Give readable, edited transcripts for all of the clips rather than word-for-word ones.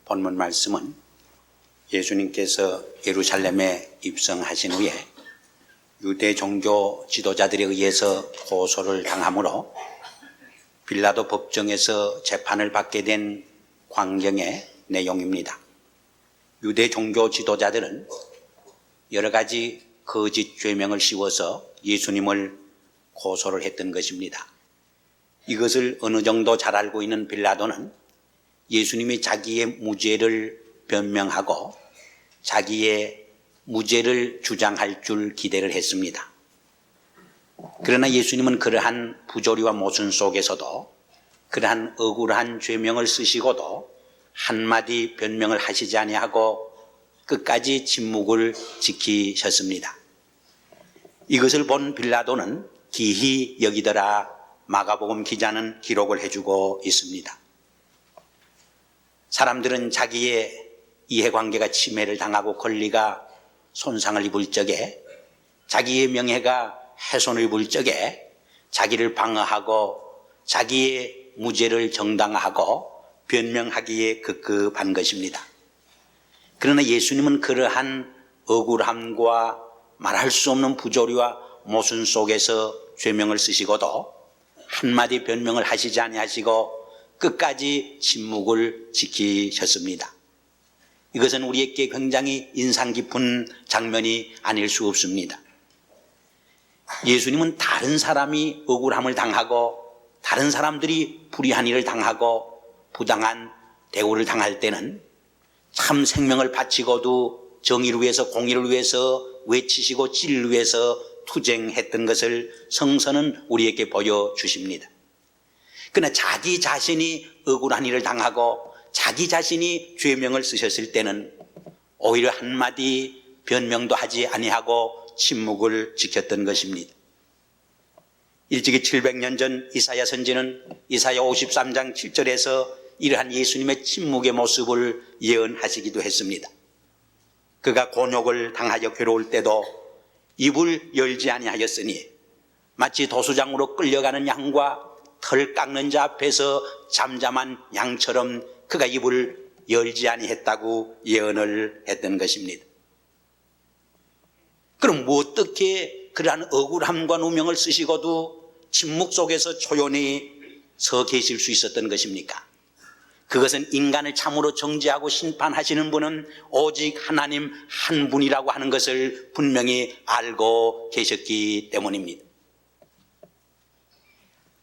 본문 말씀은 예수님께서 예루살렘에 입성하신 후에 유대 종교 지도자들에 의해서 고소를 당함으로 빌라도 법정에서 재판을 받게 된 광경의 내용입니다. 유대 종교 지도자들은 여러 가지 거짓 죄명을 씌워서 예수님을 고소를 했던 것입니다. 이것을 어느 정도 잘 알고 있는 빌라도는 예수님이 자기의 무죄를 변명하고 자기의 무죄를 주장할 줄 기대를 했습니다. 그러나 예수님은 그러한 부조리와 모순 속에서도 그러한 억울한 죄명을 쓰시고도 한마디 변명을 하시지 아니하고 끝까지 침묵을 지키셨습니다. 이것을 본 빌라도는 기히 여기더라 마가복음 기자는 기록을 해주고 있습니다. 사람들은 자기의 이해관계가 침해를 당하고 권리가 손상을 입을 적에 자기의 명예가 훼손을 입을 적에 자기를 방어하고 자기의 무죄를 정당화하고 변명하기에 급급한 것입니다. 그러나 예수님은 그러한 억울함과 말할 수 없는 부조리와 모순 속에서 죄명을 쓰시고도 한마디 변명을 하시지 아니하시고 끝까지 침묵을 지키셨습니다. 이것은 우리에게 굉장히 인상 깊은 장면이 아닐 수 없습니다. 예수님은 다른 사람이 억울함을 당하고 다른 사람들이 불의한 일을 당하고 부당한 대우를 당할 때는 참 생명을 바치고도 정의를 위해서 공의를 위해서 외치시고 진리를 위해서 투쟁했던 것을 성서는 우리에게 보여주십니다. 그러나 자기 자신이 억울한 일을 당하고 자기 자신이 죄명을 쓰셨을 때는 오히려 한마디 변명도 하지 아니하고 침묵을 지켰던 것입니다. 일찍이 700년 전 이사야 선지는 이사야 53장 7절에서 이러한 예수님의 침묵의 모습을 예언하시기도 했습니다. 그가 곤욕을 당하여 괴로울 때도 입을 열지 아니하였으니 마치 도수장으로 끌려가는 양과 털 깎는 자 앞에서 잠잠한 양처럼 그가 입을 열지 아니했다고 예언을 했던 것입니다. 그럼 어떻게 그러한 억울함과 누명을 쓰시고도 침묵 속에서 조용히 서 계실 수 있었던 것입니까? 그것은 인간을 참으로 정죄하고 심판하시는 분은 오직 하나님 한 분이라고 하는 것을 분명히 알고 계셨기 때문입니다.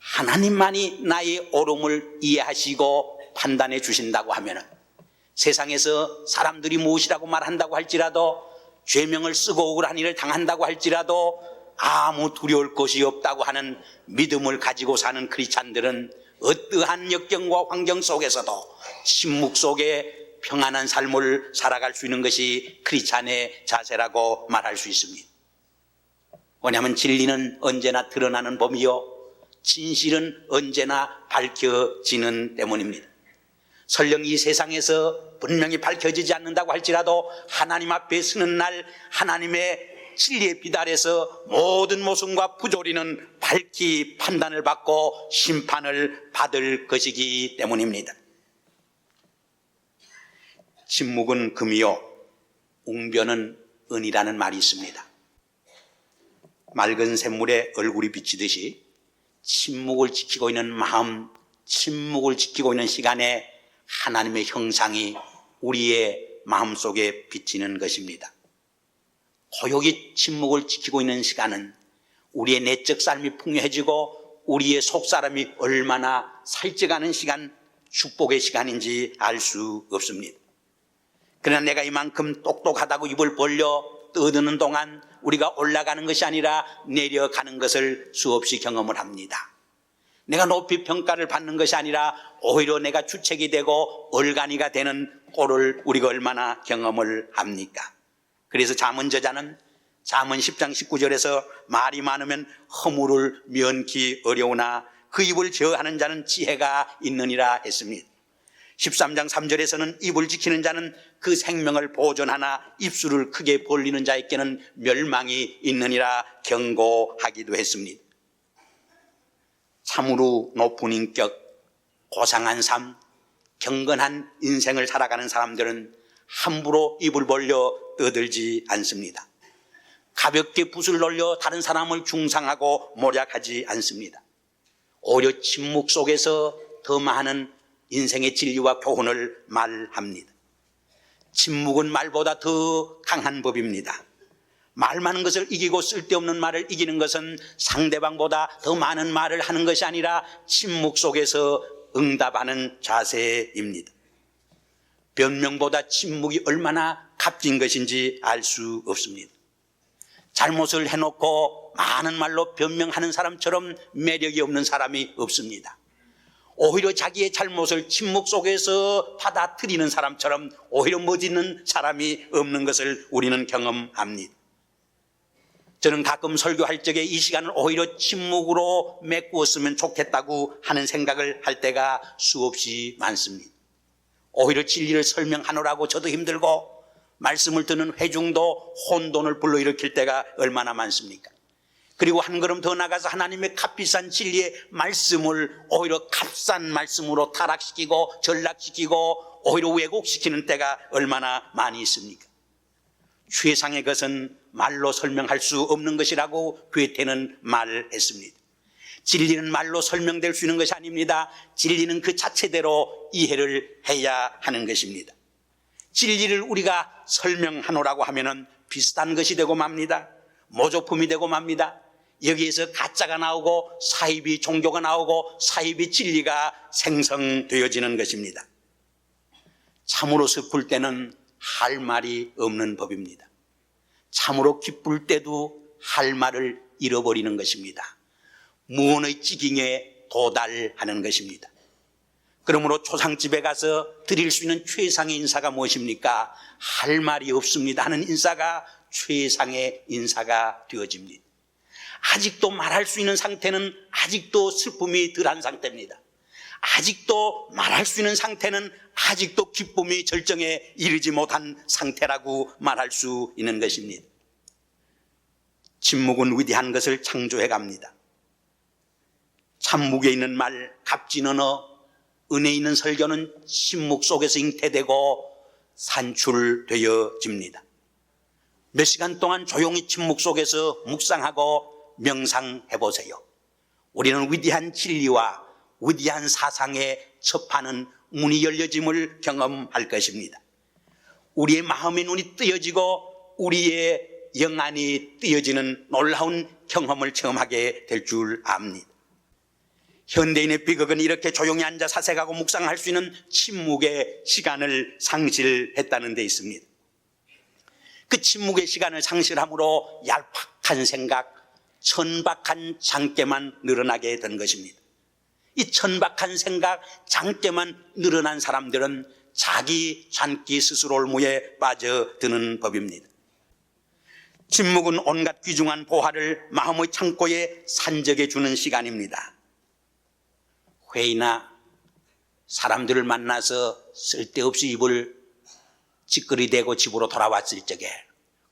하나님만이 나의 옳음을 이해하시고 판단해 주신다고 하면 세상에서 사람들이 무엇이라고 말한다고 할지라도 죄명을 쓰고 억울한 일을 당한다고 할지라도 아무 두려울 것이 없다고 하는 믿음을 가지고 사는 크리스찬들은 어떠한 역경과 환경 속에서도 침묵 속에 평안한 삶을 살아갈 수 있는 것이 크리스찬의 자세라고 말할 수 있습니다. 왜냐하면 진리는 언제나 드러나는 법이요 진실은 언제나 밝혀지는 때문입니다. 설령 이 세상에서 분명히 밝혀지지 않는다고 할지라도 하나님 앞에 서는 날 하나님의 진리의 빛 아래서 모든 모순과 부조리는 밝히 판단을 받고 심판을 받을 것이기 때문입니다. 침묵은 금이요 웅변은 은이라는 말이 있습니다. 맑은 샘물에 얼굴이 비치듯이 침묵을 지키고 있는 마음, 침묵을 지키고 있는 시간에 하나님의 형상이 우리의 마음속에 비치는 것입니다. 고요히 침묵을 지키고 있는 시간은 우리의 내적 삶이 풍요해지고 우리의 속사람이 얼마나 살쪄가는 시간, 축복의 시간인지 알 수 없습니다. 그러나 내가 이만큼 똑똑하다고 입을 벌려 떠드는 동안 우리가 올라가는 것이 아니라 내려가는 것을 수없이 경험을 합니다. 내가 높이 평가를 받는 것이 아니라 오히려 내가 주책이 되고 얼간이가 되는 꼴을 우리가 얼마나 경험을 합니까? 그래서 잠언 저자는 잠언 10장 19절에서 말이 많으면 허물을 면키 어려우나 그 입을 제어하는 자는 지혜가 있느니라 했습니다. 13장 3절에서는 입을 지키는 자는 그 생명을 보존하나 입술을 크게 벌리는 자에게는 멸망이 있느니라 경고하기도 했습니다. 참으로 높은 인격, 고상한 삶, 경건한 인생을 살아가는 사람들은 함부로 입을 벌려 떠들지 않습니다. 가볍게 붓을 놀려 다른 사람을 중상하고 모략하지 않습니다. 오히려 침묵 속에서 더 많은 인생의 진리와 교훈을 말합니다. 침묵은 말보다 더 강한 법입니다. 말 많은 것을 이기고 쓸데없는 말을 이기는 것은 상대방보다 더 많은 말을 하는 것이 아니라 침묵 속에서 응답하는 자세입니다. 변명보다 침묵이 얼마나 값진 것인지 알 수 없습니다. 잘못을 해놓고 많은 말로 변명하는 사람처럼 매력이 없는 사람이 없습니다. 오히려 자기의 잘못을 침묵 속에서 받아들이는 사람처럼 오히려 멋있는 사람이 없는 것을 우리는 경험합니다. 저는 가끔 설교할 적에 이 시간을 오히려 침묵으로 메꾸었으면 좋겠다고 하는 생각을 할 때가 수없이 많습니다. 오히려 진리를 설명하느라고 저도 힘들고 말씀을 듣는 회중도 혼돈을 불러일으킬 때가 얼마나 많습니까? 그리고 한 걸음 더 나가서 하나님의 값비싼 진리의 말씀을 오히려 값싼 말씀으로 타락시키고 전락시키고 오히려 왜곡시키는 때가 얼마나 많이 있습니까? 최상의 것은 말로 설명할 수 없는 것이라고 괴테는 말했습니다. 진리는 말로 설명될 수 있는 것이 아닙니다. 진리는 그 자체대로 이해를 해야 하는 것입니다. 진리를 우리가 설명하노라고 하면은 비슷한 것이 되고 맙니다. 모조품이 되고 맙니다. 여기에서 가짜가 나오고 사이비 종교가 나오고 사이비 진리가 생성되어지는 것입니다. 참으로 슬플 때는 할 말이 없는 법입니다. 참으로 기쁠 때도 할 말을 잃어버리는 것입니다. 무언의 지경에 도달하는 것입니다. 그러므로 초상집에 가서 드릴 수 있는 최상의 인사가 무엇입니까? 할 말이 없습니다 하는 인사가 최상의 인사가 되어집니다. 아직도 말할 수 있는 상태는 아직도 슬픔이 덜한 상태입니다. 아직도 말할 수 있는 상태는 아직도 기쁨이 절정에 이르지 못한 상태라고 말할 수 있는 것입니다. 침묵은 위대한 것을 창조해 갑니다. 참묵에 있는 말, 값진 언어, 은혜 있는 설교는 침묵 속에서 잉태되고 산출되어집니다. 몇 시간 동안 조용히 침묵 속에서 묵상하고 명상해 보세요. 우리는 위대한 진리와 위대한 사상에 접하는 문이 열려짐을 경험할 것입니다. 우리의 마음의 눈이 뜨여지고 우리의 영안이 뜨여지는 놀라운 경험을 체험하게 될 줄 압니다. 현대인의 비극은 이렇게 조용히 앉아 사색하고 묵상할 수 있는 침묵의 시간을 상실했다는 데 있습니다. 그 침묵의 시간을 상실함으로 얄팍한 생각, 천박한 장깨만 늘어나게 된 것입니다. 이 천박한 생각, 장깨만 늘어난 사람들은 자기 잔기 스스로를 무에 빠져드는 법입니다. 침묵은 온갖 귀중한 보화를 마음의 창고에 산적해 주는 시간입니다. 회의나 사람들을 만나서 쓸데없이 입을 찌끄리대고 집으로 돌아왔을 적에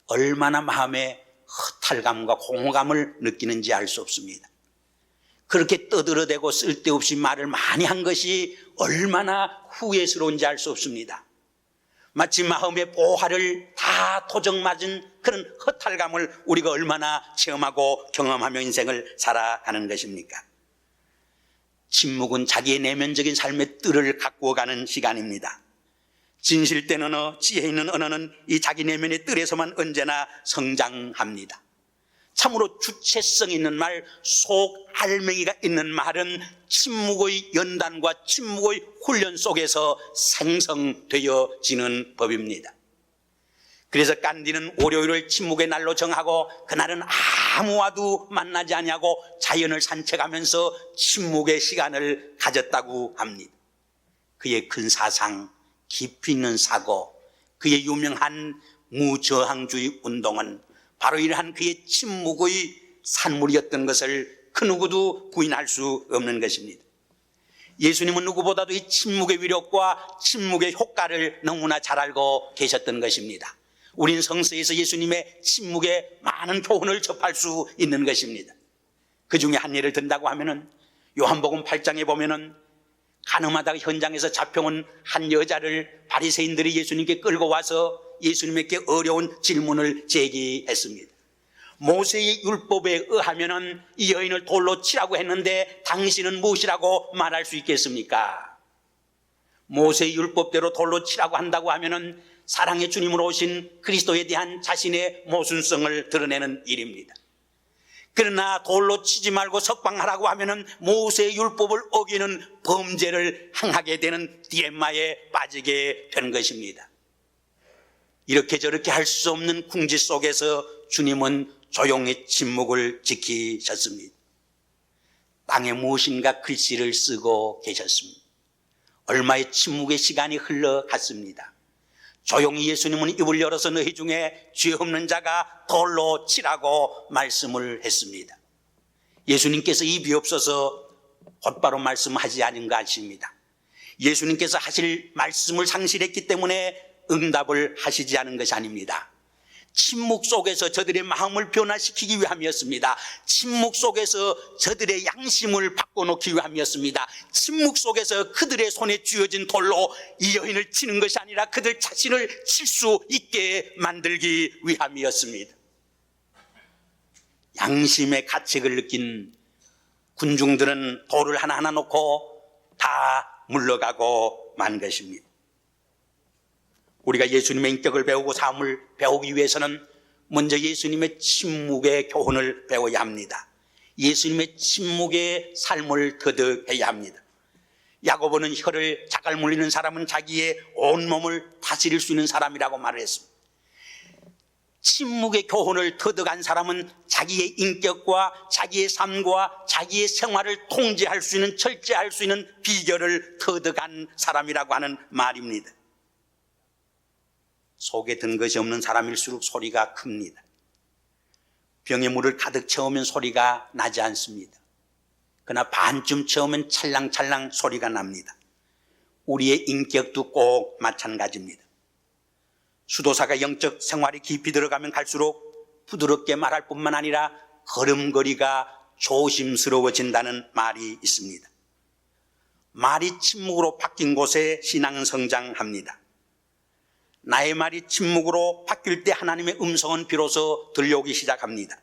얼마나 마음에 허탈감과 공허감을 느끼는지 알 수 없습니다. 그렇게 떠들어대고 쓸데없이 말을 많이 한 것이 얼마나 후회스러운지 알 수 없습니다. 마치 마음의 보화를 다 도적맞은 그런 허탈감을 우리가 얼마나 체험하고 경험하며 인생을 살아가는 것입니까? 침묵은 자기의 내면적인 삶의 뜰을 가꾸어가는 시간입니다. 진실된 언어, 지혜 있는 언어는 이 자기 내면의 뜰에서만 언제나 성장합니다. 참으로 주체성 있는 말, 속 알맹이가 있는 말은 침묵의 연단과 침묵의 훈련 속에서 생성되어지는 법입니다. 그래서 간디는 월요일을 침묵의 날로 정하고 그날은 아무와도 만나지 아니하고 자연을 산책하면서 침묵의 시간을 가졌다고 합니다. 그의 큰 사상, 깊이 있는 사고, 그의 유명한 무저항주의 운동은 바로 이러한 그의 침묵의 산물이었던 것을 그 누구도 부인할 수 없는 것입니다. 예수님은 누구보다도 이 침묵의 위력과 침묵의 효과를 너무나 잘 알고 계셨던 것입니다. 우린 성서에서 예수님의 침묵의 많은 교훈을 접할 수 있는 것입니다. 그 중에 한 예를 든다고 하면은 요한복음 8장에 보면은 가늠하다가 현장에서 잡혀온 한 여자를 바리새인들이 예수님께 끌고 와서 예수님께 어려운 질문을 제기했습니다. 모세의 율법에 의하면은 이 여인을 돌로 치라고 했는데 당신은 무엇이라고 말할 수 있겠습니까? 모세의 율법대로 돌로 치라고 한다고 하면은 사랑의 주님으로 오신 그리스도에 대한 자신의 모순성을 드러내는 일입니다. 그러나 돌로 치지 말고 석방하라고 하면은 모세의 율법을 어기는 범죄를 행하게 되는 딜레마에 빠지게 되는 것입니다. 이렇게 저렇게 할 수 없는 궁지 속에서 주님은 조용히 침묵을 지키셨습니다. 땅에 무엇인가 글씨를 쓰고 계셨습니다. 얼마의 침묵의 시간이 흘러갔습니다. 조용히 예수님은 입을 열어서 너희 중에 죄 없는 자가 돌로 치라고 말씀을 했습니다. 예수님께서 입이 없어서 곧바로 말씀하지 않은 거 아십니다. 예수님께서 하실 말씀을 상실했기 때문에 응답을 하시지 않은 것이 아닙니다. 침묵 속에서 저들의 마음을 변화시키기 위함이었습니다. 침묵 속에서 저들의 양심을 바꿔놓기 위함이었습니다. 침묵 속에서 그들의 손에 쥐어진 돌로 이 여인을 치는 것이 아니라 그들 자신을 칠 수 있게 만들기 위함이었습니다. 양심의 가책을 느낀 군중들은 돌을 하나하나 놓고 다 물러가고 만 것입니다. 우리가 예수님의 인격을 배우고 삶을 배우기 위해서는 먼저 예수님의 침묵의 교훈을 배워야 합니다. 예수님의 침묵의 삶을 터득해야 합니다. 야고보는 혀를 자갈 물리는 사람은 자기의 온몸을 다스릴 수 있는 사람이라고 말을 했습니다. 침묵의 교훈을 터득한 사람은 자기의 인격과 자기의 삶과 자기의 생활을 통제할 수 있는, 절제할 수 있는 비결을 터득한 사람이라고 하는 말입니다. 속에 든 것이 없는 사람일수록 소리가 큽니다. 병에 물을 가득 채우면 소리가 나지 않습니다. 그러나 반쯤 채우면 찰랑찰랑 소리가 납니다. 우리의 인격도 꼭 마찬가지입니다. 수도사가 영적 생활이 깊이 들어가면 갈수록 부드럽게 말할 뿐만 아니라 걸음걸이가 조심스러워진다는 말이 있습니다. 말이 침묵으로 바뀐 곳에 신앙은 성장합니다. 나의 말이 침묵으로 바뀔 때 하나님의 음성은 비로소 들려오기 시작합니다.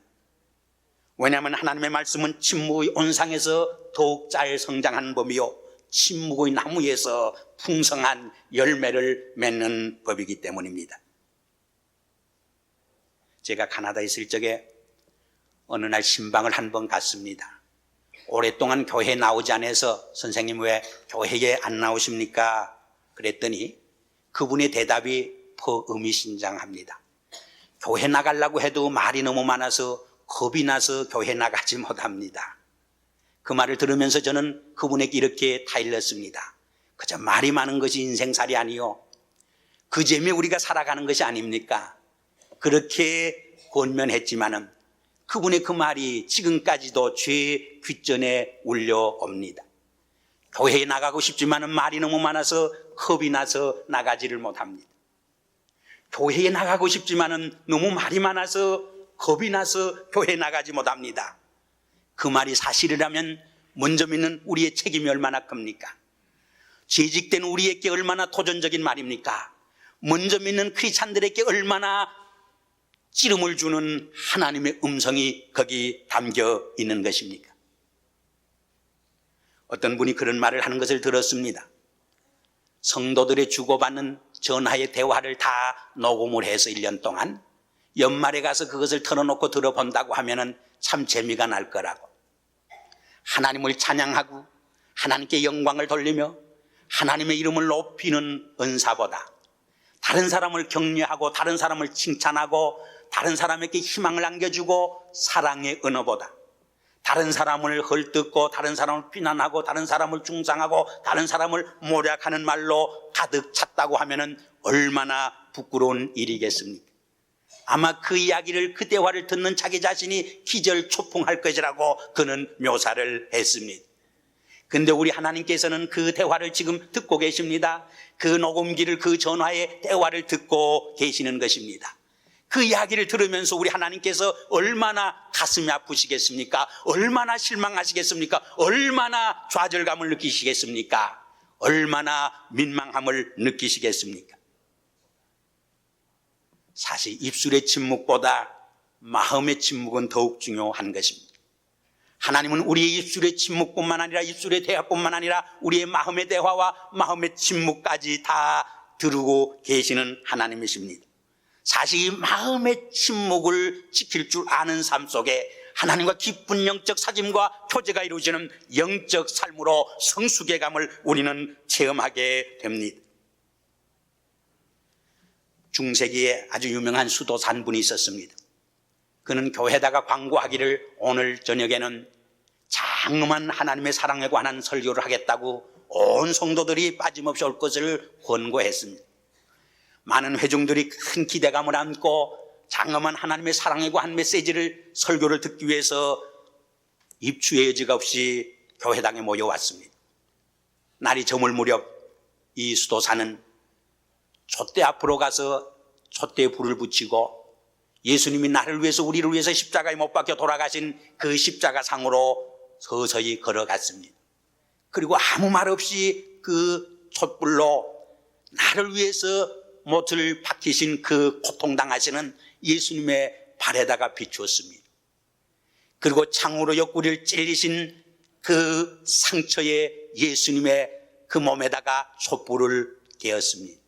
왜냐하면 하나님의 말씀은 침묵의 온상에서 더욱 잘 성장하는 법이요, 침묵의 나무에서 풍성한 열매를 맺는 법이기 때문입니다. 제가 가나다에 있을 적에 어느 날 신방을 한 번 갔습니다. 오랫동안 교회에 나오지 않아서 선생님 왜 교회에 안 나오십니까? 그랬더니 그분의 대답이 의미심장합니다. 교회 나가려고 해도 말이 너무 많아서 겁이 나서 교회 나가지 못합니다. 그 말을 들으면서 저는 그분에게 이렇게 타일렀습니다. 그저 말이 많은 것이 인생살이 아니요, 그 재미에 우리가 살아가는 것이 아닙니까? 그렇게 권면했지만은 그분의 그 말이 지금까지도 제 귓전에 울려옵니다. 교회에 나가고 싶지만은 말이 너무 많아서 겁이 나서 나가지를 못합니다. 교회에 나가고 싶지만은 너무 말이 많아서 겁이 나서 교회에 나가지 못합니다. 그 말이 사실이라면 먼저 믿는 우리의 책임이 얼마나 큽니까? 재직된 우리에게 얼마나 도전적인 말입니까? 먼저 믿는 크리스찬들에게 얼마나 찌름을 주는 하나님의 음성이 거기 담겨 있는 것입니까? 어떤 분이 그런 말을 하는 것을 들었습니다. 성도들의 주고받는 전화의 대화를 다 녹음을 해서 1년 동안 연말에 가서 그것을 털어놓고 들어본다고 하면은 참 재미가 날 거라고. 하나님을 찬양하고 하나님께 영광을 돌리며 하나님의 이름을 높이는 은사보다, 다른 사람을 격려하고 다른 사람을 칭찬하고 다른 사람에게 희망을 안겨주고 사랑의 언어보다, 다른 사람을 헐뜯고 다른 사람을 비난하고 다른 사람을 중상하고 다른 사람을 모략하는 말로 가득 찼다고 하면은 얼마나 부끄러운 일이겠습니까? 아마 그 이야기를, 그 대화를 듣는 자기 자신이 기절초풍할 것이라고 그는 묘사를 했습니다. 근데 우리 하나님께서는 그 대화를 지금 듣고 계십니다. 그 녹음기를, 그 전화의 대화를 듣고 계시는 것입니다. 그 이야기를 들으면서 우리 하나님께서 얼마나 가슴이 아프시겠습니까? 얼마나 실망하시겠습니까? 얼마나 좌절감을 느끼시겠습니까? 얼마나 민망함을 느끼시겠습니까? 사실 입술의 침묵보다 마음의 침묵은 더욱 중요한 것입니다. 하나님은 우리의 입술의 침묵뿐만 아니라 입술의 대화뿐만 아니라 우리의 마음의 대화와 마음의 침묵까지 다 들고 계시는 하나님이십니다. 사실 이 마음의 침묵을 지킬 줄 아는 삶 속에 하나님과 깊은 영적 사귐과 교제가 이루어지는 영적 삶으로 성숙해감을 우리는 체험하게 됩니다. 중세기에 아주 유명한 수도사 한 분이 있었습니다. 그는 교회에다가 광고하기를 오늘 저녁에는 장엄한 하나님의 사랑에 관한 설교를 하겠다고 온 성도들이 빠짐없이 올 것을 권고했습니다. 많은 회중들이 큰 기대감을 안고 장엄한 하나님의 사랑에 관한 메시지를 설교를 듣기 위해서 입추의 여지가 없이 교회당에 모여왔습니다. 날이 저물 무렵 이 수도사는 촛대 앞으로 가서 촛대에 불을 붙이고 예수님이 나를 위해서 우리를 위해서 십자가에 못 박혀 돌아가신 그 십자가 상으로 서서히 걸어갔습니다. 그리고 아무 말 없이 그 촛불로 나를 위해서 못을 박히신 그 고통당하시는 예수님의 발에다가 비추었습니다. 그리고 창으로 옆구리를 찔리신 그 상처에 예수님의 그 몸에다가 촛불을 개었습니다.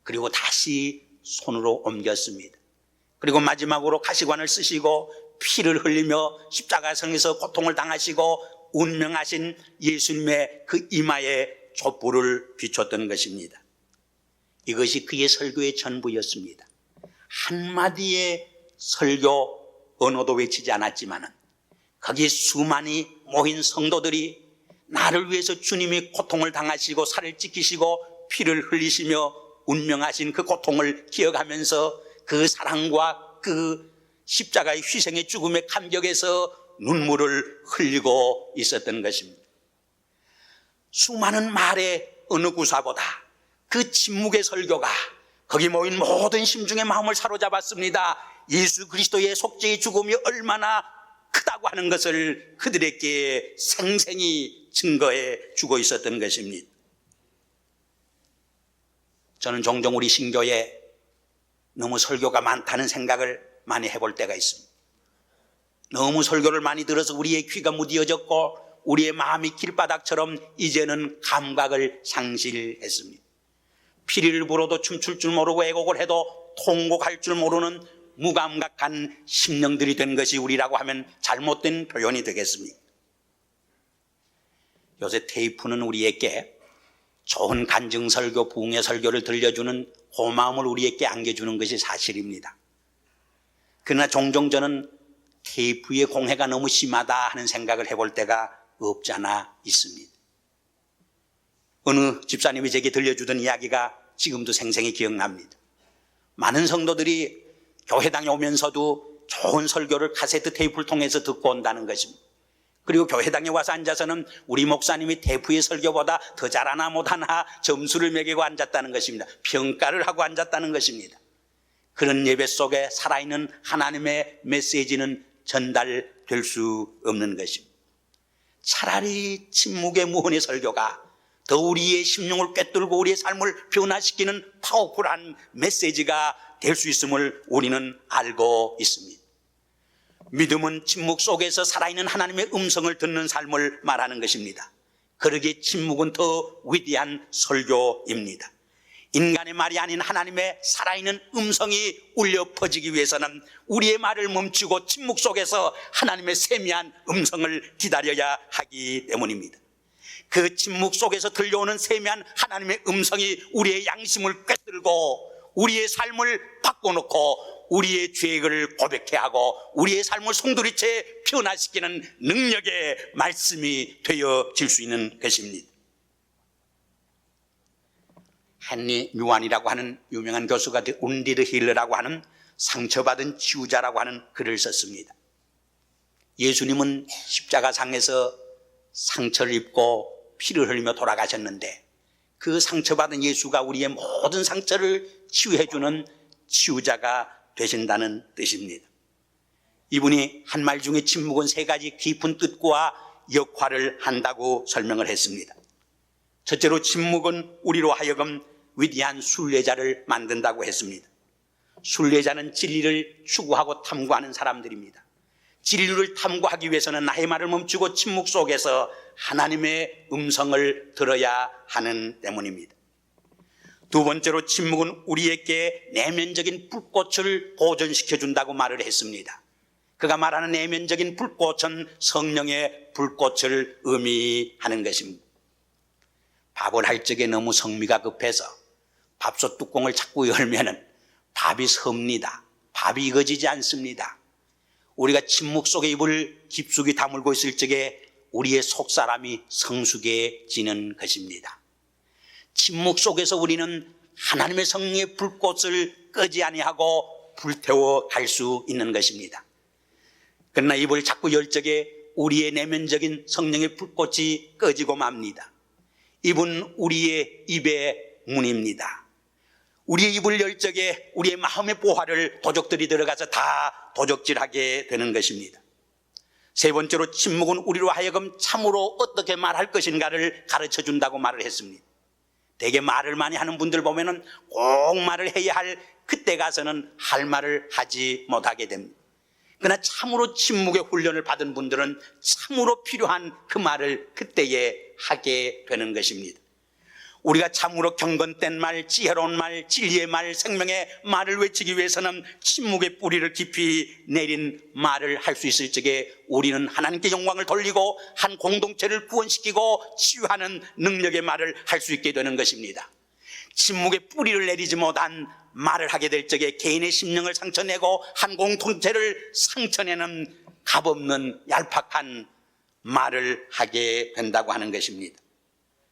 그리고 다시 손으로 옮겼습니다. 그리고 마지막으로 가시관을 쓰시고 피를 흘리며 십자가성에서 고통을 당하시고 운명하신 예수님의 그 이마에 촛불을 비췄던 것입니다. 이것이 그의 설교의 전부였습니다. 한마디의 설교 언어도 외치지 않았지만 거기에 수많이 모인 성도들이 나를 위해서 주님이 고통을 당하시고 살을 찢기시고 피를 흘리시며 운명하신 그 고통을 기억하면서 그 사랑과 그 십자가의 희생의 죽음의 감격에서 눈물을 흘리고 있었던 것입니다. 수많은 말의 어느 구사보다 그 침묵의 설교가 거기 모인 모든 심중의 마음을 사로잡았습니다. 예수 그리스도의 속죄의 죽음이 얼마나 크다고 하는 것을 그들에게 생생히 증거해 주고 있었던 것입니다. 저는 종종 우리 신교에 너무 설교가 많다는 생각을 많이 해볼 때가 있습니다. 너무 설교를 많이 들어서 우리의 귀가 무디어졌고 우리의 마음이 길바닥처럼 이제는 감각을 상실했습니다. 피리를 불어도 춤출 줄 모르고 애곡을 해도 통곡할 줄 모르는 무감각한 심령들이 된 것이 우리라고 하면 잘못된 표현이 되겠습니다. 요새 테이프는 우리에게 좋은 간증설교, 부흥의 설교를 들려주는 고마움을 우리에게 안겨주는 것이 사실입니다. 그러나 종종 저는 테이프의 공해가 너무 심하다 하는 생각을 해볼 때가 없지 않아 있습니다. 어느 집사님이 제게 들려주던 이야기가 지금도 생생히 기억납니다. 많은 성도들이 교회당에 오면서도 좋은 설교를 카세트 테이프를 통해서 듣고 온다는 것입니다. 그리고 교회당에 와서 앉아서는 우리 목사님이 테이프의 설교보다 더 잘하나 못하나 점수를 매기고 앉았다는 것입니다. 평가를 하고 앉았다는 것입니다. 그런 예배 속에 살아있는 하나님의 메시지는 전달될 수 없는 것입니다. 차라리 침묵의 무언의 설교가 더 우리의 심령을 꿰뚫고 우리의 삶을 변화시키는 파워풀한 메시지가 될 수 있음을 우리는 알고 있습니다. 믿음은 침묵 속에서 살아있는 하나님의 음성을 듣는 삶을 말하는 것입니다. 그러기에 침묵은 더 위대한 설교입니다. 인간의 말이 아닌 하나님의 살아있는 음성이 울려 퍼지기 위해서는 우리의 말을 멈추고 침묵 속에서 하나님의 세미한 음성을 기다려야 하기 때문입니다. 그 침묵 속에서 들려오는 세미한 하나님의 음성이 우리의 양심을 꿰뚫고 우리의 삶을 바꿔놓고 우리의 죄를 고백해 하고 우리의 삶을 송두리째 변화시키는 능력의 말씀이 되어질 수 있는 것입니다. 헨리 뉴안이라고 하는 유명한 교수가 운디드 힐러라고 하는 상처받은 치유자라고 하는 글을 썼습니다. 예수님은 십자가상에서 상처를 입고 피를 흘리며 돌아가셨는데 그 상처받은 예수가 우리의 모든 상처를 치유해주는 치유자가 되신다는 뜻입니다. 이분이 한 말 중에 침묵은 세 가지 깊은 뜻과 역할을 한다고 설명을 했습니다. 첫째로 침묵은 우리로 하여금 위대한 순례자를 만든다고 했습니다. 순례자는 진리를 추구하고 탐구하는 사람들입니다. 진리를 탐구하기 위해서는 나의 말을 멈추고 침묵 속에서 하나님의 음성을 들어야 하는 때문입니다. 두 번째로 침묵은 우리에게 내면적인 불꽃을 보존시켜 준다고 말을 했습니다. 그가 말하는 내면적인 불꽃은 성령의 불꽃을 의미하는 것입니다. 밥을 할 적에 너무 성미가 급해서 밥솥 뚜껑을 자꾸 열면은 밥이 섭니다. 밥이 익어지지 않습니다. 우리가 침묵 속에 입을 깊숙이 다물고 있을 적에 우리의 속사람이 성숙해지는 것입니다. 침묵 속에서 우리는 하나님의 성령의 불꽃을 끄지 아니하고 불태워 갈 수 있는 것입니다. 그러나 입을 자꾸 열 적에 우리의 내면적인 성령의 불꽃이 꺼지고 맙니다. 입은 우리의 입의 문입니다. 우리의 입을 열 적에 우리의 마음의 보화를 도적들이 들어가서 다 도적질하게 되는 것입니다. 세 번째로 침묵은 우리로 하여금 참으로 어떻게 말할 것인가를 가르쳐 준다고 말을 했습니다. 되게 말을 많이 하는 분들 보면은 꼭 말을 해야 할 그때 가서는 할 말을 하지 못하게 됩니다. 그러나 참으로 침묵의 훈련을 받은 분들은 참으로 필요한 그 말을 그때에 하게 되는 것입니다. 우리가 참으로 경건된 말, 지혜로운 말, 진리의 말, 생명의 말을 외치기 위해서는 침묵의 뿌리를 깊이 내린 말을 할 수 있을 적에 우리는 하나님께 영광을 돌리고 한 공동체를 구원시키고 치유하는 능력의 말을 할 수 있게 되는 것입니다. 침묵의 뿌리를 내리지 못한 말을 하게 될 적에 개인의 심령을 상처내고 한 공동체를 상처내는 값없는 얄팍한 말을 하게 된다고 하는 것입니다.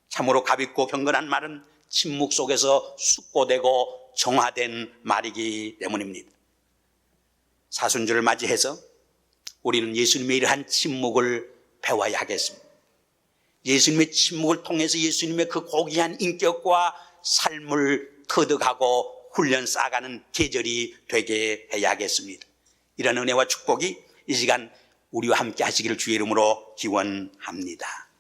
참으로 값있고 경건한 말은 침묵 속에서 숙고되고 정화된 말이기 때문입니다. 사순절을 맞이해서 우리는 예수님의 이러한 침묵을 배워야 하겠습니다. 예수님의 침묵을 통해서 예수님의 그 고귀한 인격과 삶을 터득하고 훈련 쌓아가는 계절이 되게 해야 하겠습니다. 이런 은혜와 축복이 이 시간 우리와 함께 하시기를 주의 이름으로 기원합니다.